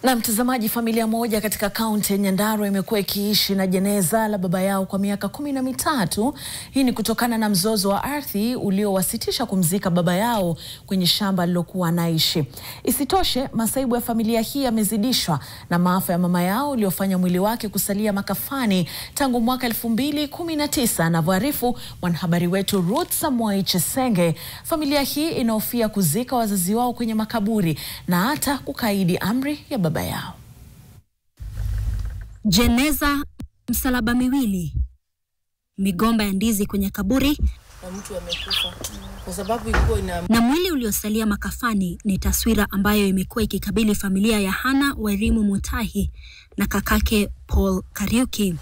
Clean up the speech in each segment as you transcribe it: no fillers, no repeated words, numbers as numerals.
Na mtazamaji, familia moja katika kaunti ya Nyandarua imekuwa ikiishi na jeneza la baba yao kwa miaka 13. Hii ni kutokana na mzozo wa ardhi uliowasitisha kumzika baba yao kwenye shamba alilokuwa anaishi. Isitoshe, masaibu ya familia hii yamezidishwa na maafa ya mama yao uliofanya mwili wake kusalia makafani tangu mwaka 2019. Anavyoarifu mwanahabari wetu Ruth Samoei Chesenge, familia hii inahofia kuzika wazazi wao kwenye makaburi na hata kukaidi amri ya baba yao. Jeneza, msalaba miwili, migomba ya ndizi kwenye kaburi na mtu amekufa kwa sababu ilikuwa na mwili uliosalia makafani ni taswira ambayo imekuwa ikikabili familia ya Hannah Wairimu Mutahi na kakake Paul Kariuki.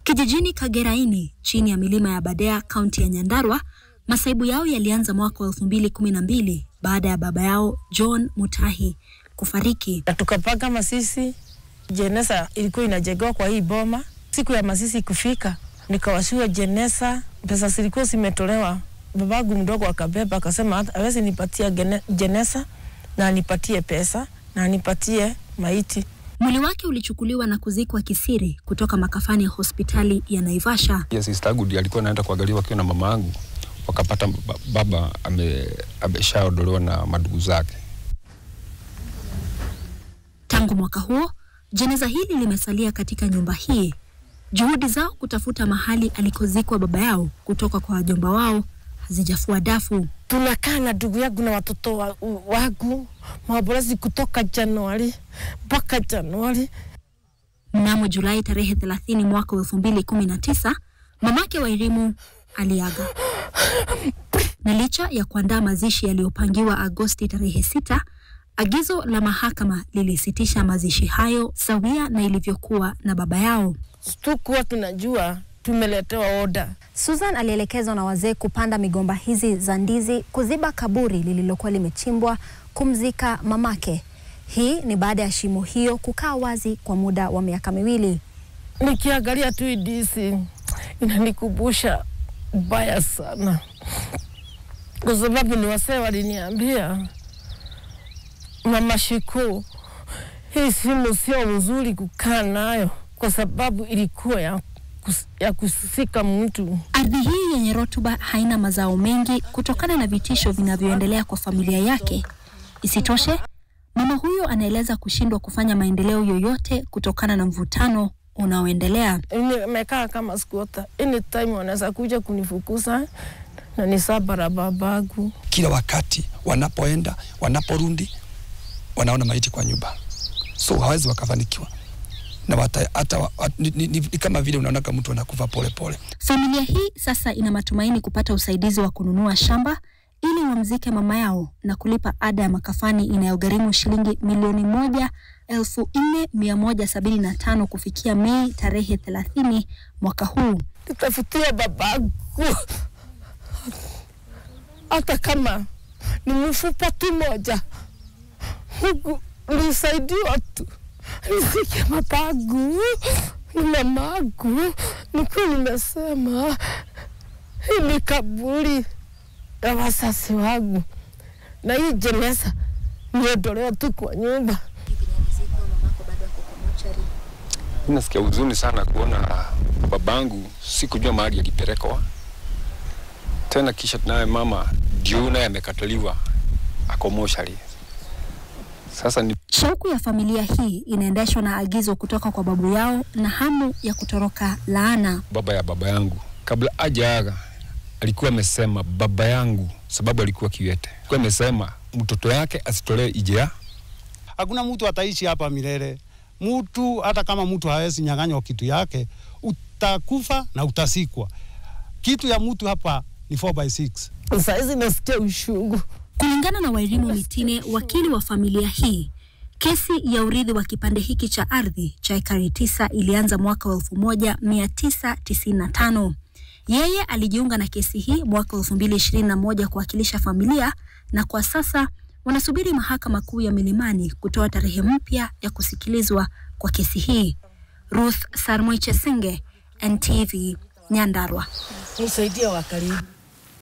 Kijijini Kageraini, chini ya milima ya Badea, kaunti ya Nyandarua, masaibu yao yalianza mwaka 2012 baada ya baba yao John Mutahi kufariki. Tukapanga masisi, jeneza ilikuwa inajengewa kwa hii boma. Siku ya masisi kufika, nikawashua jeneza, pesa zilikuwa zimetolewa. Babangu mdogo akabeba akasema hawezi nipatia jeneza na anipatie pesa na anipatie maiti. Mwili wake ulichukuliwa na kuzikwa kisiri kutoka makafani ya hospitali ya Naivasha. Sister Gudi alikuwa anaenda kuangaliwa akiwa na mama yangu, wakapata baba ameshaondolewa na madugu zake. Tangu mwaka huo, jeneza hili limesalia katika nyumba hii. Juhudi zao kutafuta mahali alikozikwa baba yao kutoka kwa wajomba wao hazijafua dafu. Tunakaa na ndugu yangu na watoto wangu maombolezi kutoka Januari mpaka Januari. Mnamo Julai tarehe 30 mwaka 2019, mamake Wairimu aliaga. Na licha ya kuandaa mazishi yaliyopangiwa Agosti tarehe 6, agizo la mahakama lilisitisha mazishi hayo sawia na ilivyokuwa na baba yao. Tukuwa tunajua tumeletewa oda. Susan alielekezwa na wazee kupanda migomba hizi za ndizi kuziba kaburi lililokuwa limechimbwa kumzika mamake. Hii ni baada ya shimo hiyo kukaa wazi kwa muda wa miaka 2. Nikiangalia tu ndizi inanikumbusha mbaya sana. Kwa sababu ni wasee waliniambia, Mama Shiku, hii shimo sio nzuri kukaa nayo kwa sababu ilikuwa ya kusika mtu. Ardhi hii yenye rotuba haina mazao mengi kutokana na vitisho vinavyoendelea kwa familia yake. Isitoshe, mama huyo anaeleza kushindwa kufanya maendeleo yoyote kutokana na mvutano unaoendelea. Nimekaa kama squatter. Anytime wanaweza kuja kunifukuza na nisabara babangu. Kila wakati wanapoenda, wanaporudi, wanaona maiti kwa nyumba. So hawezi wakafanikiwa. Na hata ni kama vile unaona kama mtu anakufa pole pole. Familia hii sasa ina matumaini kupata usaidizi wa kununua shamba ili wamzike mama yao na kulipa ada ya makafani inayogharimu shilingi 1,475,175 kufikia Mei tarehe 30 mwaka huu. Nitafutia babangu hata kama ni mfupa tu moja. Mungu nisaidie watu. Nisike babangu na mamangu. Niko nimesema hii ni kaburi ya wazazi wangu. Na hii jeneza niondolewa tu kwa nyumba. Nasikia huzuni sana kuona babangu, sikujua mahali alipelekwa. Tena kisha naye mama ndio naye amekataliwa ako moshari. Sasa ni shauku ya familia hii inaendeshwa na agizo kutoka kwa babu yao na hamu ya kutoroka laana. Baba yangu kabla ajaaga alikuwa amesema baba yangu, sababu alikuwa kiwete, alikuwa amesema mtoto yake asitolee ijea. Hakuna mtu ataishi hapa milele. Mtu hata kama mtu hawezi nyang'anywa kitu yake, utakufa na utasikwa. Kitu ya mtu hapa ni 4/6. Sasa nasikia ushungu. Kulingana na Wairimu Mitine, wakili wa familia hii, kesi ya urithi wa kipande hiki cha ardhi cha ekari 9 ilianza mwaka 1995. Yeye alijiunga na kesi hii mwaka 2021 kuwakilisha familia, na kwa sasa wanasubiri mahakama kuu ya Milimani kutoa tarehe mpya ya kusikilizwa kwa kesi hii. Ruth Samoei Chesenge, NTV, Nyandarua. Nisaidia wakaribu.